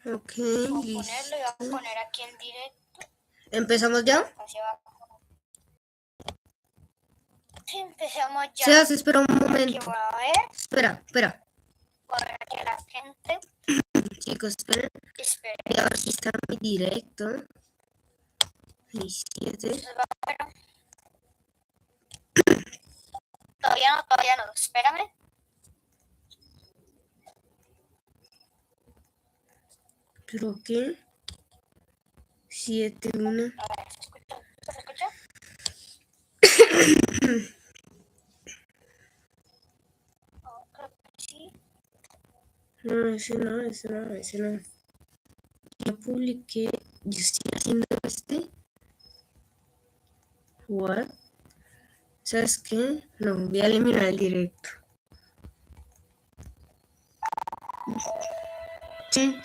Ok, Voy a ponerlo y voy a listo. poner aquí en directo. ¿Empezamos ya? Hacia abajo. Sí, empezamos ya. Sebas, espera un Aquí momento. voy a ver. Espera. Voy a ver aquí a la gente. Chicos, esperen. Espera. Voy a ver si está mi directo. 7. Bueno, todavía no. Espérame. Creo que 7, 1. A ver, ¿se escucha? ¿Se escucha? Oh, creo que sí. No, ese no. Ya publiqué. Yo estoy haciendo este. What? ¿Sabes qué? No, voy a eliminar el directo. Sí.